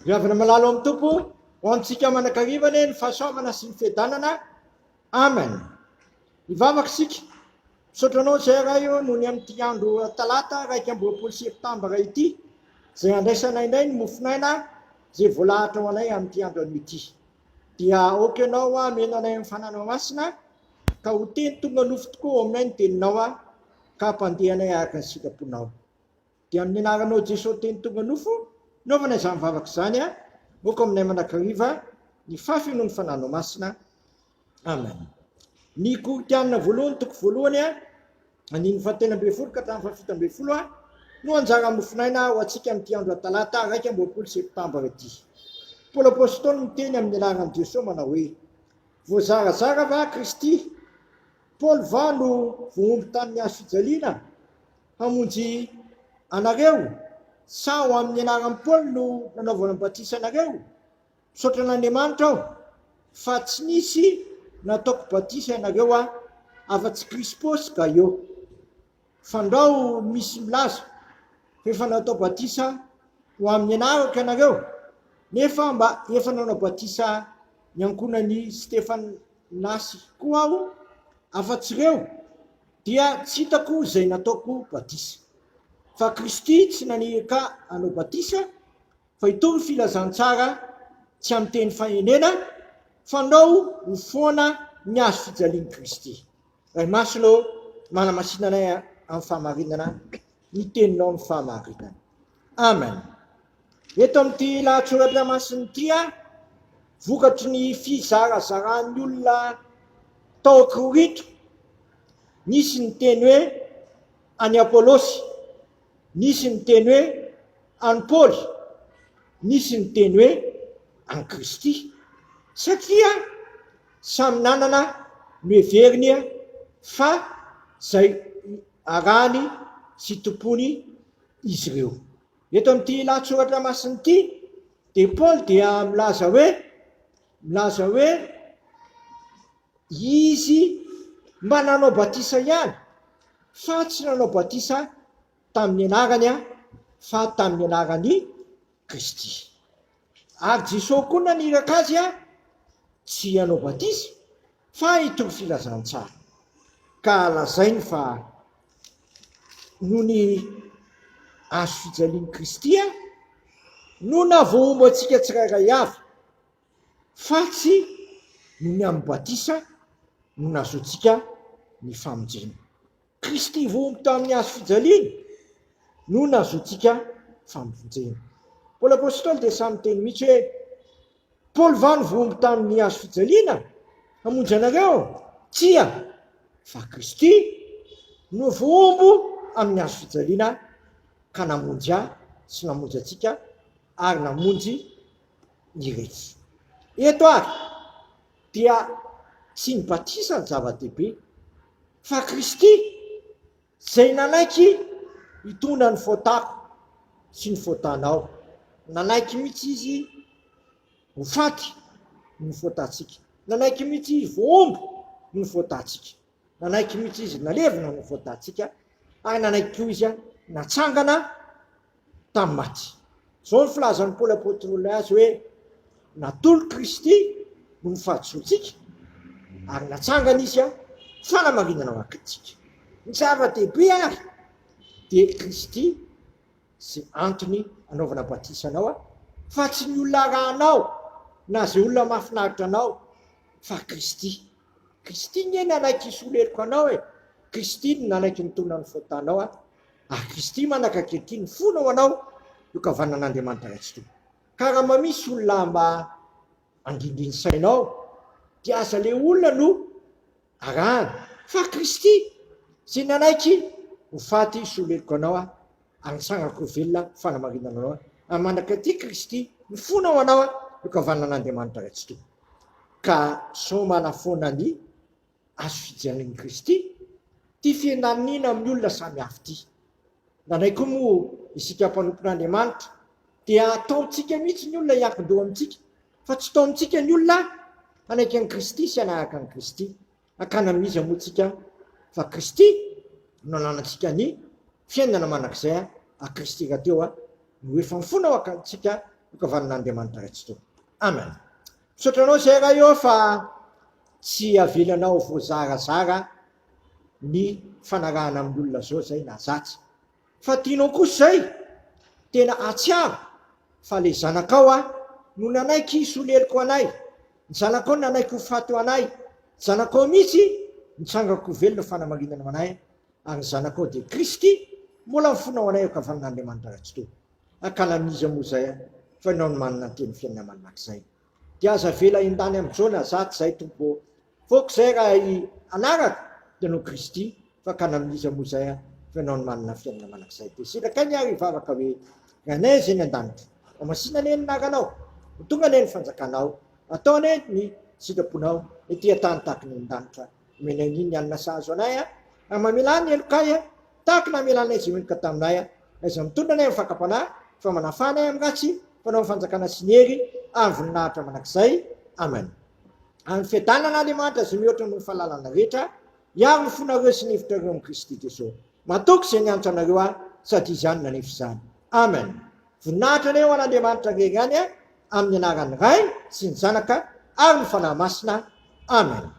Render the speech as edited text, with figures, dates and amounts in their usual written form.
Riavana malalo amin'ny tompo ho antsika manankarivana ny fahasoavana sy ny fiadanana. Amen. Ivavaka sika misotranao zay raha io noho ny amin'ity andro talata 2 septambra ity zay andraisana indray ny mofinaina zay voalahatra ho anay amin'ity andro an'ity. Dia oka ianao meno anay amin'ny fananana masina ka ho teny tonga nofo tokoa aminay ny teninao ka hampandehanay araka ny sitraponao. Dia amin'ny anaranao Jesosy teny tonga nofo naovana izany vavaka izany moka aminay manakariva ny fafy noho ny fananao masina. Amen. Ny Korinthianina voalohany toko voalohany aniny 21 ka hatramin'ny 17 no anjara mofinaina ho antsika amin'ity andro talata 2 septambra ity. Paoly apôstôly miteny amin'ny anaran'i Jesosy manao hoe: voazarazara va Kristy? Paoly va no voaomby tamin'ny hazo fijaliana hamonjy anareo? Sa ho amin'ny anaran'i Paoly no nanaovana batisa anareo? Misaotra an'Andriamanitra aho fa tsy nisy nataoko batisa ianareo afa-tsy Krispôsy Gaio. Fandrao misy milaza efa natao batisa ho amin'ny anarako ianareo, nefa mba efa nanao batisa ny ankonany Stefanasy koa aho, afa-tsy ireo dia tsy hitako zay nataoko batisa. Fa Kristy tsy naniraka anao batisa, fa itony filazantsara tsy amin'ny teny fahenena, fandao ho foana ny hazo fijalian'i Kristy. Ray masino manamasinanay amin'ny fahamarinana, ny teninao ny fahamarinana. Amen. Eto amin'ity lahatsoratra masiny ity vokatry ny fizarazaran'ny olona tao Korinto, nisy ny teny hoe any Apôlôsy, nisy ny teny hoe any Paoly, nisy ny teny hoe any Kristy, satria samy nanana ny heveriny fa zay arahany sy tompony izy ireo. Eto amin'ity lahatsoratra masiny ity dia Paoly dia milaza hoe izy mba nanao batisa ihany, fa tsy nanao batisa tamin'ny anarany fa tamin'ny anarany Kristy. Ary Jesosy koa naniraka azy tsy hanao batisa fa itony filazantsara, ka lazainy fa noho ny hazo fijalian'i Kristy no navoaombo antsika tsirairay avy, fa tsy noho ny amin'ny batisa no nahazoantsika ny famonjena. Kristy voaombo tamin'ny hazo fijaliana no nahazoantsika famonjena. Paoly apôstôly dia samy teny mihitsy hoe: Paoly va no voaombo tamin'ny hazo fijaliana hamonjy anareo? Tsia, fa Kristy no voaombo amin'ny hazo fijaliana ka namonjy sy namonjy antsika ary namonjy ny rehetra. Eto ary dia tsy ny batisa ny zava-dehibe, fa Kristy zay nanaiky hitondra ny faotako sy ny faotanao. Nanaiky mihitsy izy ho faty ny faotantsika, nanaiky mihitsy izy voaombo ny faotantsika, nanaiky mihitsy izy nalevina ny faotantsika, ary nanaiky koa izy natsangana tamin'ny maty. Zao ny filazan'ny Paoly apôstôly azy hoe natolo Kristy no ny fahadisoantsika, ary natsangana izy fanamarinana antsika. Ny zava-dehibe ary dia Kristy sy antony anaovana batisa anao, fa tsy ny olona rahanao na zay olona mahafinaritra anao, fa Kristy. Kristy ny nanaiky isoleriko anao Kristy no nanaiky nitondra ny faotanao ary Kristy manakakety ny fonao anao io kavanan'Andriamanitra raitsy toa. Ka raha mamisy olona mba andrindriny sainao dia aza le olona no arahana, fa Kristy zay nanaiky ho faty isoleriko anao ary nitsangako velona fanamarinana anao, ary manakaty Kristy ny fonao anao io kavanan'Andriamanitra raitsy toa. Ka sao manafoana ny hazo fijalian'i Kristy ty fiendanina amin'ny olona samy hafa ty. Nanay koa moa isika mpanompon'Andriamanitra dia atao amintsika mihitsy ny olona hiankin-doha amintsika, fa tsy tao amintsika ny olona anaiky an'i Kristy sy anaraka an'i Kristy. Akana amin'izy moa tsika fa Kristy no nanantsika ny fiainana manak'izay a Kristy rahateo no efa mifonao akantsika kavanan'Andriamanitra Kristy. Amen. Misotranao zay io fa tsy avelanao voazarazara ny fanarahana amin'olona zao zay na zatsy. Fa tianao kosa zay tena atsiaro fa le zanakao no nanaiky isoleliko anay, ny zanakao nanaiky ho fato anay, zanakao mihitsy nitsangako velona fanamarinana anay, ary ny zanakao de Kristy mbola mifonao anay kavanan'Andriamanitra Kristy. Akalamiza moa zay fa ianao no manana teny fiainana manakizay. Dia aza vela indany amin'izao na zaty zay tompo foko zay raha anaraka dia no Kristy, fa kalamiza moa zay fa ianao no manana fiainana manakizay. Dia sitraka ny ary hivavaka hoe ganay zay ny an-danitra, masina ane ny naranao, tonga ane ny fanjakanao, atao ane ny sitraponao, ety tany tahaka ny an-danitra. Menao iny anina sahazo anay ary mamelany elokay tahaka na melanay zay menika taminay, aiza mitondra anay amin'ny fakapanahy fa manafana ay amin'ny ratsy, fanao ny fanjakana sy ny hery ary voninahitra manakizay. Amen. Amin'ny fiadanan'Andriamanitra zay mihoatra ny fahalalana rehetra, hiaro ny fonareo sy ny hevitrareo amin'ny Kristy Jesosy. Matoky zay nianatra anareo sady izany nanefy izany. Amen. Voninahitra anay ho an'Andriamanitra rery any amin'ny anaran'ny Ray sy ny Zanaka ary ny fanahy masina. Amen.